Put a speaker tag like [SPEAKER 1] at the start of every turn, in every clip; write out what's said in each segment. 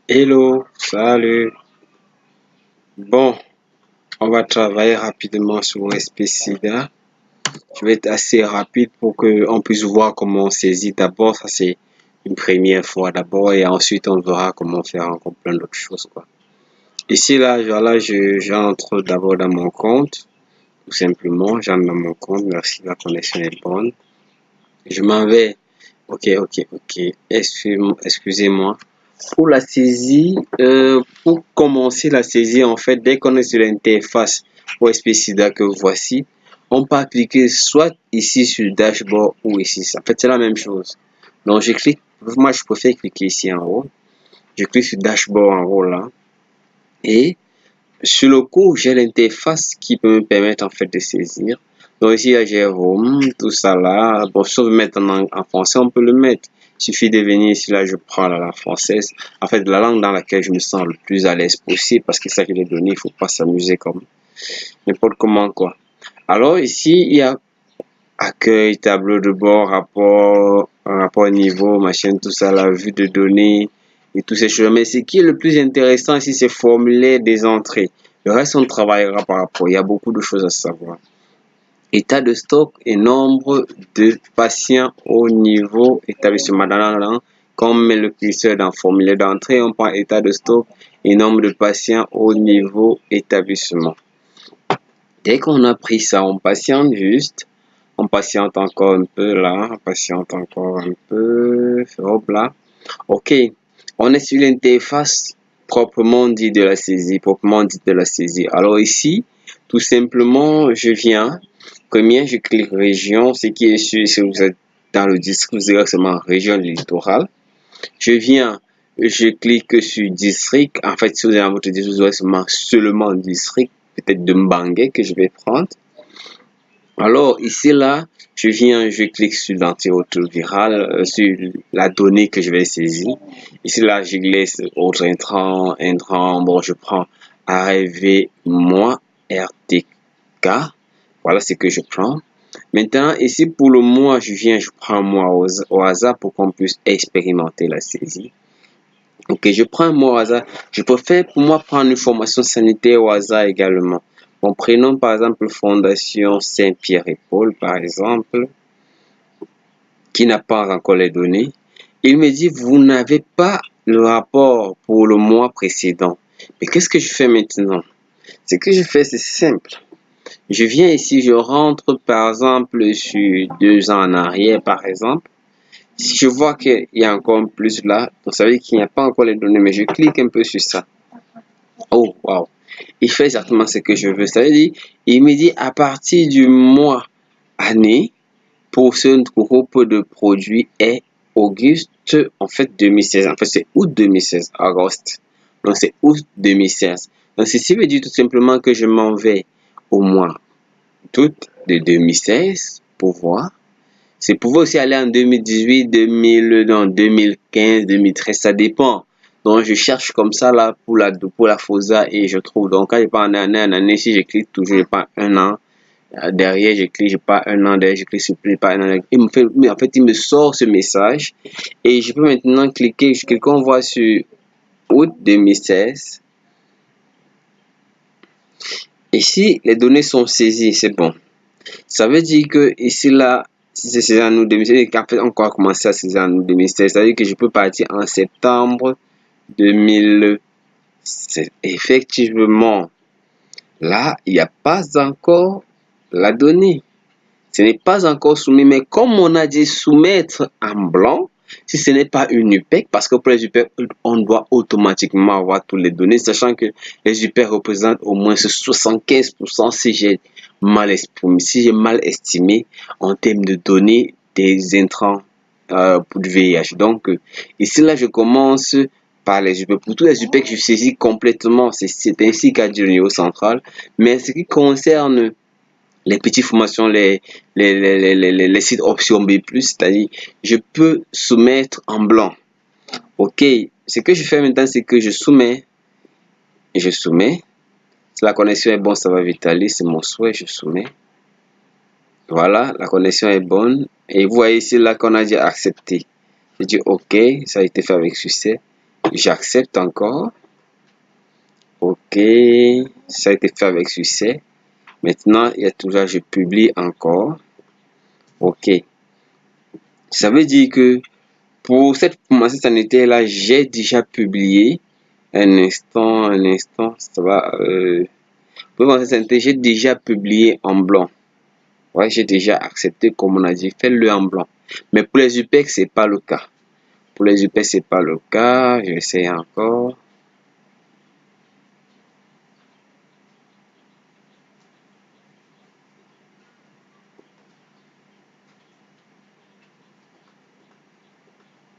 [SPEAKER 1] Hello, salut. Bon, on va travailler rapidement sur SPSIDA. Je vais être assez rapide pour qu'on puisse voir comment on saisit. D'abord, ça c'est une première fois d'abord et ensuite on verra comment faire encore plein d'autres choses, quoi. Ici, là, voilà, j'entre d'abord dans mon compte. Tout simplement, j'entre dans mon compte. Merci, la connexion est bonne. Je m'en vais. Ok. Excusez-moi. Pour la saisie, pour commencer la saisie, en fait, dès qu'on est sur l'interface OSP-SIDA que voici, on peut appliquer soit ici sur dashboard ou ici. En fait, c'est la même chose. Donc, je clique. Moi, je préfère cliquer ici en haut. Je clique sur dashboard en haut là. Et sur le coup, j'ai l'interface qui peut me permettre en fait de saisir. Donc ici, j'ai Home, tout ça là. Bon, sauf mettre en français, on peut le mettre. Il suffit de venir ici, là, je prends la langue française. En fait, la langue dans laquelle je me sens le plus à l'aise possible, parce que ça que les données, il faut pas s'amuser comme n'importe comment, quoi. Alors ici, il y a accueil, tableau de bord, rapport niveau, machin, tout ça, la vue de données et toutes ces choses. Mais ce qui est le plus intéressant ici, c'est formuler des entrées. Le reste, on travaillera par rapport. Il y a beaucoup de choses à savoir. État de stock et nombre de patients au niveau établissement. Quand on met le curseur dans formulaire d'entrée, on prend état de stock et nombre de patients au niveau établissement. Dès qu'on a pris ça, on patiente juste. On patiente encore un peu là. On patiente encore un peu. Hop là. Ok. On est sur l'interface proprement dit de la saisie. Alors ici, tout simplement, je viens. Premier, je clique région. Ce qui est sûr, si vous êtes dans le district, vous aurez seulement région littorale. Je viens. Je clique sur district. En fait, si vous êtes dans votre district, vous aurez seulement district. Peut-être de Mbangué que je vais prendre. Alors ici là, je clique sur l'antirétroviral, sur la donnée que je vais saisir. Ici là, je glisse autre intrant, bon, je prends ARV moi RTK. Voilà ce que je prends. Maintenant, ici pour le mois, je prends moi au hasard pour qu'on puisse expérimenter la saisie. Ok, je prends un mot au hasard. Je préfère pour moi prendre une formation sanitaire au hasard également. Bon, prenons par exemple Fondation Saint-Pierre et Paul, par exemple, qui n'a pas encore les données. Il me dit, vous n'avez pas le rapport pour le mois précédent. Mais qu'est-ce que je fais maintenant? Ce que je fais, c'est simple. Je viens ici, je rentre par exemple sur 2 ans en arrière, par exemple. Si je vois qu'il y a encore un plus là, donc ça veut dire qu'il n'y a pas encore les données, mais je clique un peu sur ça. Oh, wow. Il fait exactement ce que je veux. Ça veut dire, il me dit à partir du mois année, pour ce groupe de produits est Auguste, en fait, 2016. En fait, c'est août 2016, Auguste. Donc, c'est août 2016. Donc, ceci veut dire tout simplement que je m'en vais au mois d'août de 2016 pour voir. C'est pouvoir aussi aller en 2018, 2015, 2013, ça dépend. Donc, je cherche comme ça là pour la FOSA et je trouve. Donc, quand je prends en année, si je clique toujours, je prends un an. Derrière, je clique, je prends un an. Derrière, je clique sur plus, pas un an. En fait, il me sort ce message et je peux maintenant cliquer. On voit sur août 2016. Ici, les données sont saisies, c'est bon. Ça veut dire que ici là, si c'est saisi en août 2016, qu'en fait, on va commencer à saisir en août 2016. Ça veut dire que je peux partir en septembre 2016. Effectivement, là, il n'y a pas encore la donnée. Ce n'est pas encore soumis, mais comme on a dit soumettre en blanc, si ce n'est pas une UPEC, parce que pour les UPEC, on doit automatiquement avoir toutes les données, sachant que les UPEC représentent au moins 75% si j'ai mal estimé en termes de données des intrants pour du VIH. Donc, ici, là, je commence par les UPEC. Pour tous les UPEC, je saisis complètement. C'est ainsi qu'a dit le niveau central. Mais ce qui concerne les petites formations, les sites option B+, c'est-à-dire, je peux soumettre en blanc. Ok, ce que je fais maintenant, c'est que je soumets. Si la connexion est bonne, ça va vite aller, c'est mon souhait, je soumets. Voilà, la connexion est bonne. Et vous voyez ici là qu'on a dit accepter. Je dis OK, ça a été fait avec succès. J'accepte encore. Ok, ça a été fait avec succès. Maintenant, il y a toujours je publie encore. Ok. Ça veut dire que pour cette sanitaire-là, j'ai déjà publié. Un instant, ça va. Pour cette sanitaire, j'ai déjà publié en blanc. Ouais, j'ai déjà accepté, comme on a dit, faites-le en blanc. Mais pour les UPEX, c'est pas le cas. Pour les UPEX, c'est pas le cas. Je vais essayer encore.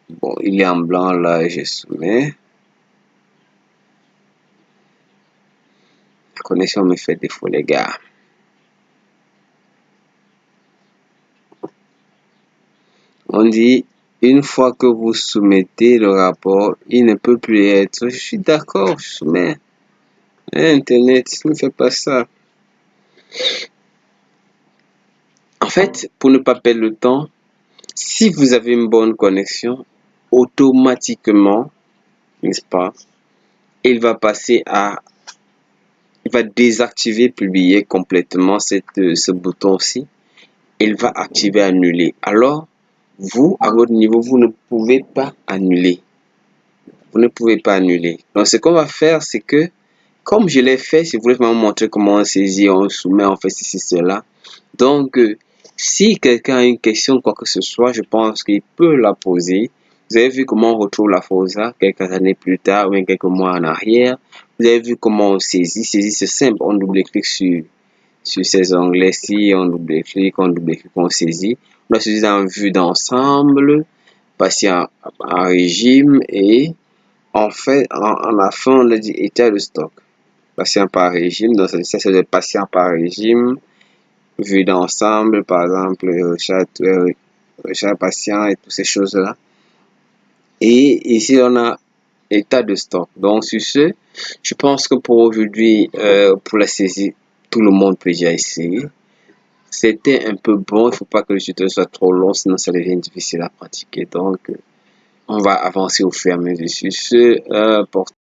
[SPEAKER 1] Bon, il est en blanc là et je soumets. La connexion me fait défaut, les gars. On dit, une fois que vous soumettez le rapport, il ne peut plus être. Je suis d'accord, je soumets. Internet, ne fait pas ça. En fait, pour ne pas perdre le temps, si vous avez une bonne connexion, automatiquement, n'est-ce pas, il va désactiver, publier complètement ce bouton-ci. Il va activer, annuler. Alors, vous, à votre niveau, vous ne pouvez pas annuler. Vous ne pouvez pas annuler. Donc, ce qu'on va faire, c'est que, comme je l'ai fait, si vous voulez vraiment montrer comment on saisit, on soumet, on fait ceci, cela. Donc, si quelqu'un a une question, quoi que ce soit, je pense qu'il peut la poser. Vous avez vu comment on retrouve la FOSA quelques années plus tard, ou bien quelques mois en arrière. Vous avez vu comment on saisit. Saisit, c'est simple. On double-clique sur ces onglets-ci, on double-clique, on saisit. On doit saisir en vue d'ensemble, passer en régime et en fait, en la fin, on a dit état de stock. Patient par régime, donc ça c'est le patient par régime, vue d'ensemble, par exemple, chaque patient et toutes ces choses-là. Et ici, on a état de stock. Donc, sur ce, je pense que pour aujourd'hui, pour la saisie, tout le monde peut déjà essayer. C'était un peu bon, il ne faut pas que le tutoriel soit trop long, sinon ça devient difficile à pratiquer. Donc, on va avancer au fur et à mesure. Sur ce,